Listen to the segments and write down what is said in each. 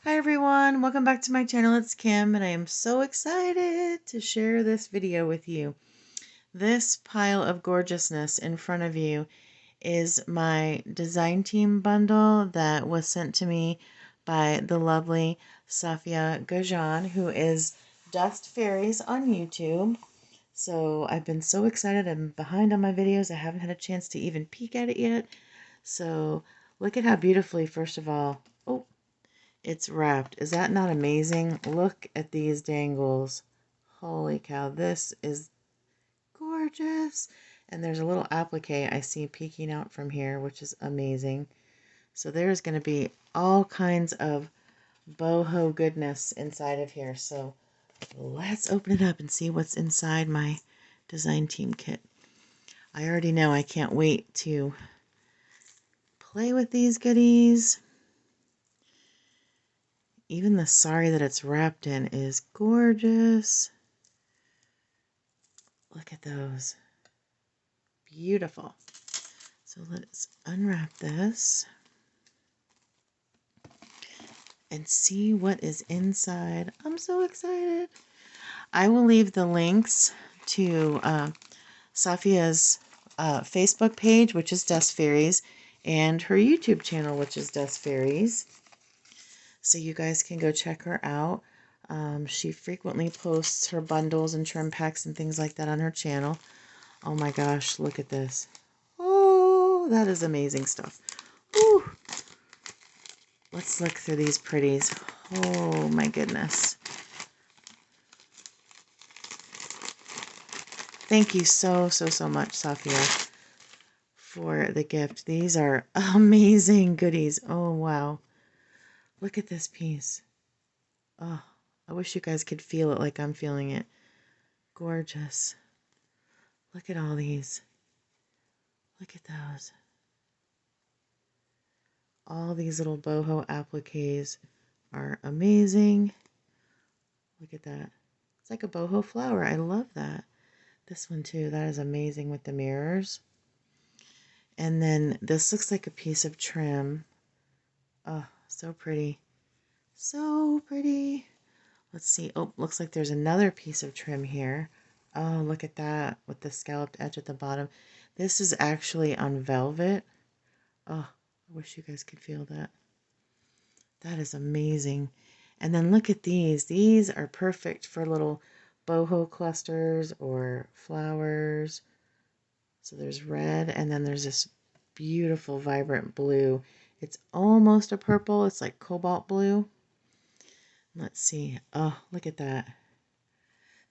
Hi everyone, welcome back to my channel. It's Kim and I am so excited to share this video with you. This pile of gorgeousness in front of you is my design team bundle that was sent to me by the lovely Safia Gajan, who is Dust Fairies on YouTube. So I've been so excited. I'm behind on my videos. I haven't had a chance to even peek at it yet. So look at how beautifully, first of all, it's wrapped. Is that not amazing? Look at these dangles. Holy cow, this is gorgeous. And there's a little applique I see peeking out from here, which is amazing. So there's going to be all kinds of boho goodness inside of here. So let's open it up and see what's inside my design team kit. I already know I can't wait to play with these goodies. Even the sari that it's wrapped in is gorgeous. Look at those. Beautiful. So let's unwrap this and see what is inside. I'm so excited. I will leave the links to Safia's Facebook page, which is Dust Fairies, and her YouTube channel, which is Dust Fairies. So you guys can go check her out. She frequently posts her bundles and trim packs and things like that on her channel. Oh my gosh, look at this. Oh, that is amazing stuff. Ooh. Let's look through these pretties. Oh my goodness. Thank you so much, Safia, for the gift. These are amazing goodies. Oh, wow. Look at this piece. Oh, I wish you guys could feel it like I'm feeling it. Gorgeous. Look at all these. Look at those. All these little boho appliques are amazing. Look at that. It's like a boho flower. I love that. This one too. That is amazing with the mirrors. And then this looks like a piece of trim. Oh, so pretty. So pretty. Let's see. Oh, looks like there's another piece of trim here. Oh, look at that with the scalloped edge at the bottom. This is actually on velvet. Oh, I wish you guys could feel that. That is amazing. And then look at these. These are perfect for little boho clusters or flowers. So there's red, and then there's this beautiful vibrant blue. It's almost a purple. It's like cobalt blue. Let's see. Oh, look at that.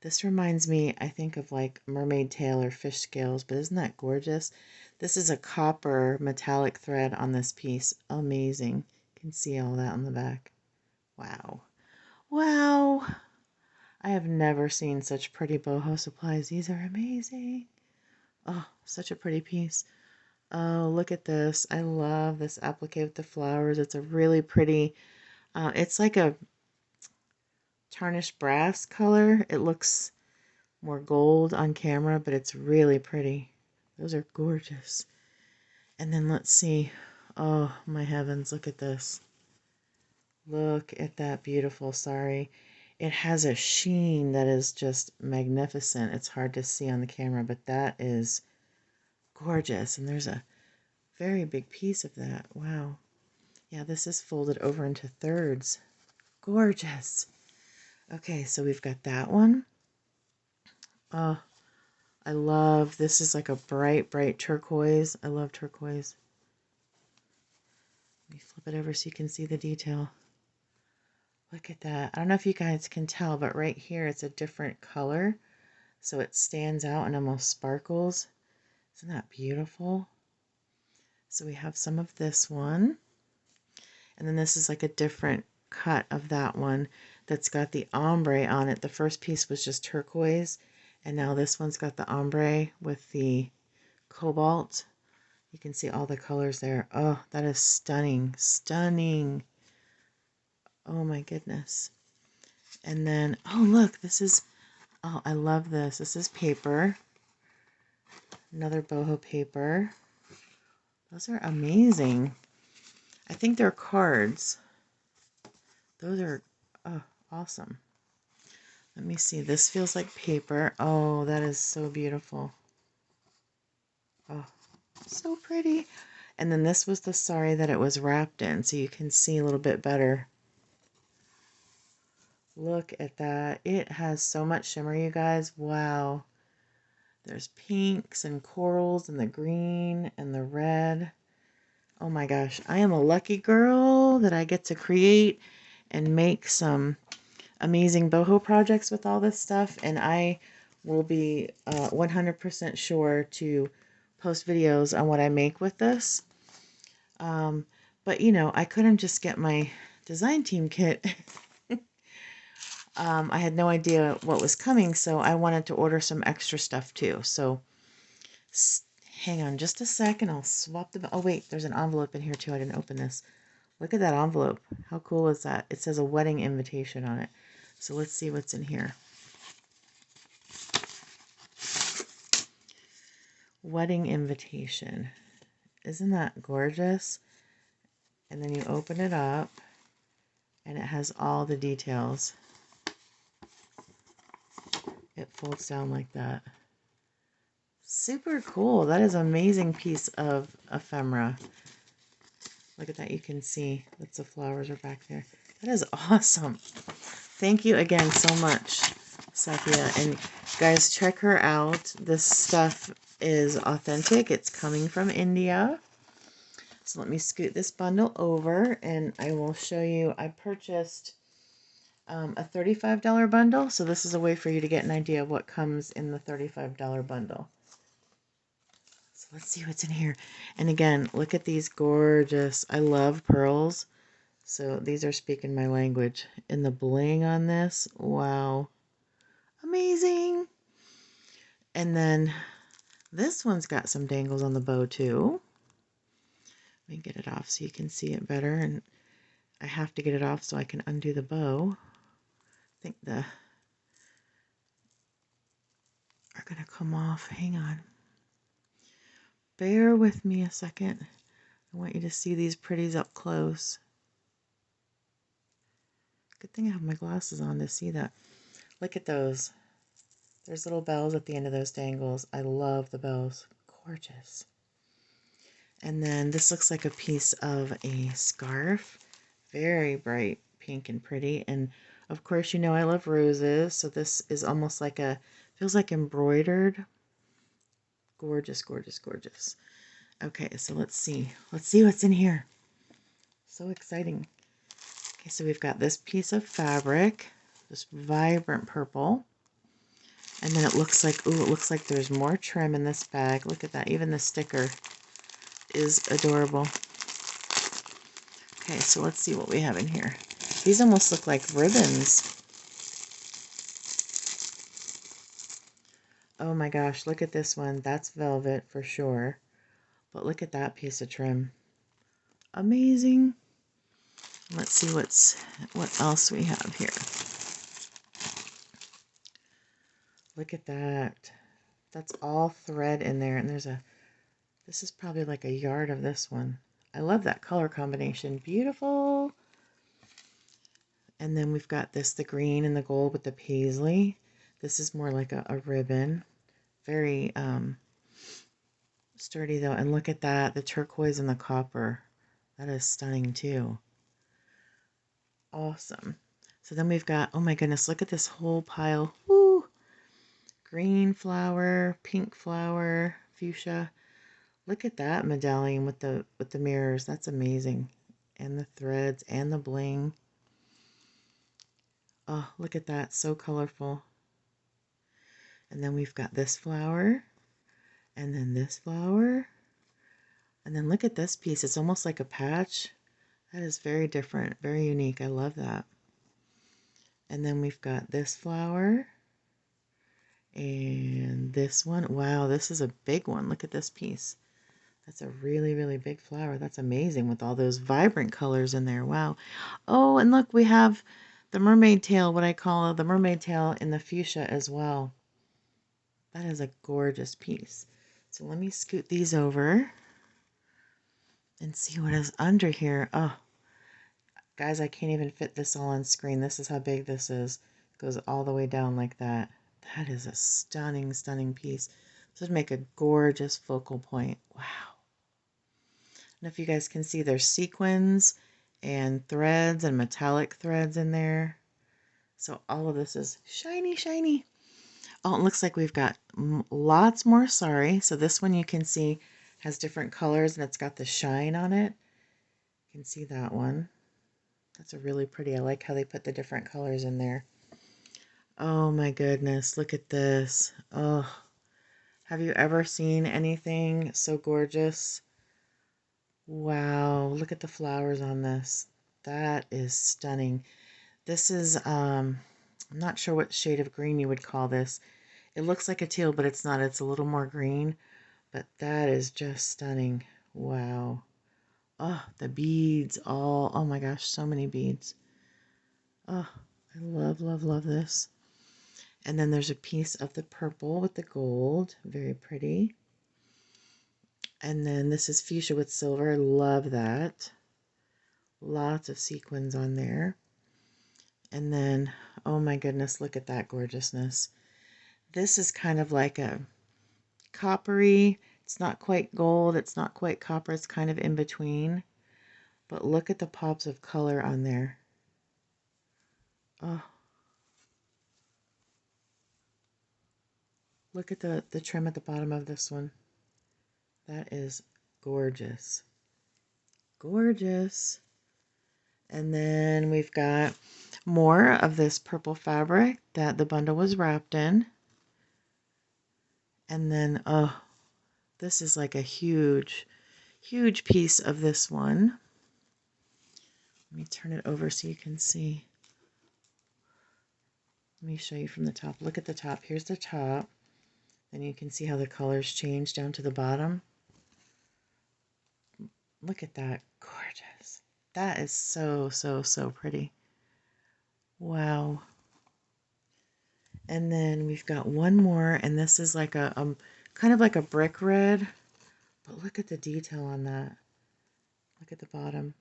This reminds me, I think, of like mermaid tail or fish scales, but isn't that gorgeous? This is a copper metallic thread on this piece. Amazing. You can see all that on the back. Wow. Wow. I have never seen such pretty boho supplies. These are amazing. Oh, such a pretty piece. Oh, look at this. I love this applique with the flowers. It's a really pretty, it's like a tarnished brass color. It looks more gold on camera, but it's really pretty. Those are gorgeous. And then let's see. Oh, my heavens, look at this. Look at that beautiful sari. It has a sheen that is just magnificent. It's hard to see on the camera, but that is gorgeous. And there's a very big piece of that. Wow. Yeah, this is folded over into thirds. Gorgeous. Okay, so we've got that one. Oh, I love, this is like a bright, bright turquoise. I love turquoise. Let me flip it over so you can see the detail. Look at that. I don't know if you guys can tell, but right here it's a different color. So it stands out and almost sparkles. Isn't that beautiful? So we have some of this one. And then this is like a different cut of that one that's got the ombre on it. The first piece was just turquoise, and now this one's got the ombre with the cobalt. You can see all the colors there. Oh, that is stunning. Stunning. Oh my goodness. And then, oh look, this is, oh, I love this. This is paper. Another boho paper. Those are amazing. I think they're cards. Those are awesome. Let me see. This feels like paper. Oh, that is so beautiful. Oh, so pretty. And then this was the sari that it was wrapped in, so you can see a little bit better. Look at that. It has so much shimmer, you guys. Wow. There's pinks and corals and the green and the red. Oh my gosh, I am a lucky girl that I get to create and make some amazing boho projects with all this stuff, and I will be 100% sure to post videos on what I make with this. But you know, I couldn't just get my design team kit. I had no idea what was coming, so I wanted to order some extra stuff too. So hang on just a second, I'll swap the... Oh wait, there's an envelope in here too. I didn't open this. Look at that envelope. How cool is that? It says a wedding invitation on it. So let's see what's in here. Wedding invitation. Isn't that gorgeous? And then you open it up and it has all the details. It folds down like that. Super cool. That is an amazing piece of ephemera. Look at that. You can see that the flowers are back there. That is awesome. Thank you again so much, Sathya. And guys, check her out. This stuff is authentic. It's coming from India. So let me scoot this bundle over and I will show you. I purchased a $35 bundle. So this is a way for you to get an idea of what comes in the $35 bundle. So let's see what's in here. And again, look at these gorgeous, I love pearls. So these are speaking my language. And the bling on this, wow. Amazing. And then this one's got some dangles on the bow too. Let me get it off so you can see it better. And I have to get it off so I can undo the bow. I think the are gonna come off. Hang on. Bear with me a second. I want you to see these pretties up close. Good thing I have my glasses on to see that. Look at those. There's little bells at the end of those dangles. I love the bells. Gorgeous. And then this looks like a piece of a scarf. Very bright pink and pretty. And of course, you know I love roses. So this is almost like a, feels like embroidered. Gorgeous, gorgeous, gorgeous. Okay, so let's see. Let's see what's in here. So exciting. Okay, so we've got this piece of fabric, this vibrant purple. And then it looks like, ooh, it looks like there's more trim in this bag. Look at that. Even the sticker is adorable. Okay, so let's see what we have in here. These almost look like ribbons. Oh my gosh, look at this one. That's velvet for sure. But look at that piece of trim. Amazing. Let's see what else we have here. Look at that. That's all thread in there. And this is probably like a yard of this one. I love that color combination. Beautiful. And then we've got this, the green and the gold with the paisley. This is more like a ribbon. Very sturdy though. And look at that, the turquoise and the copper. That is stunning too. Awesome. So then we've got, oh my goodness, look at this whole pile. Woo! Green flower, pink flower, fuchsia. Look at that medallion with the mirrors. That's amazing. And the threads and the bling. Oh, look at that. So colorful. And then we've got this flower. And then this flower. And then look at this piece. It's almost like a patch. That is very different. Very unique. I love that. And then we've got this flower. And this one. Wow, this is a big one. Look at this piece. That's a really, really big flower. That's amazing with all those vibrant colors in there. Wow. Oh, and look, we have the mermaid tail, what I call the mermaid tail in the fuchsia as well. That is a gorgeous piece. So let me scoot these over and see what is under here. Oh, Guys, I can't even fit this all on screen. This is how big this is. It goes all the way down like that. That is a stunning, stunning piece. This would make a gorgeous focal point. Wow. And if you guys can see, there's sequins and threads and metallic threads in there. So all of this is shiny, shiny. Oh, it looks like we've got lots more sari. So this one you can see has different colors and it's got the shine on it. You can see that one. That's a really pretty. I like how they put the different colors in there. Oh my goodness, look at this. Oh, have you ever seen anything so gorgeous? Wow, look at the flowers on this. That is stunning. This is, I'm not sure what shade of green you would call this. It looks like a teal, but it's not. It's a little more green, but that is just stunning. Wow. Oh, the beads all, oh my gosh, so many beads. Oh, I love, love, love this. And then there's a piece of the purple with the gold. Very pretty. And then this is fuchsia with silver. Love that. Lots of sequins on there. And then, oh my goodness, look at that gorgeousness. This is kind of like a coppery. It's not quite gold. It's not quite copper. It's kind of in between. But look at the pops of color on there. Oh, look at the trim at the bottom of this one. That is gorgeous. Gorgeous. And then we've got more of this purple fabric that the bundle was wrapped in. And then, oh, this is like a huge, huge piece of this one. Let me turn it over so you can see. Let me show you from the top. Look at the top. Here's the top. Then you can see how the colors change down to the bottom. Look at that. Gorgeous. That is so, so, so pretty. Wow. And then we've got one more, and this is like a kind of like a brick red. But look at the detail on that. Look at the bottom.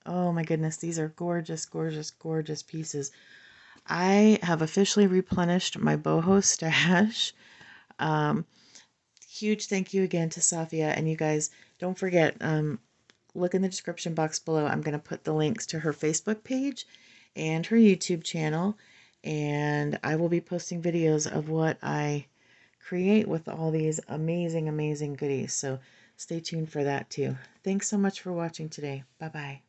Oh my goodness, these are gorgeous, gorgeous, gorgeous pieces. I have officially replenished my boho stash. Huge thank you again to Safia, and you guys, don't forget, look in the description box below. I'm going to put the links to her Facebook page and her YouTube channel, and I will be posting videos of what I create with all these amazing, amazing goodies. So stay tuned for that too. Thanks so much for watching today. Bye-bye.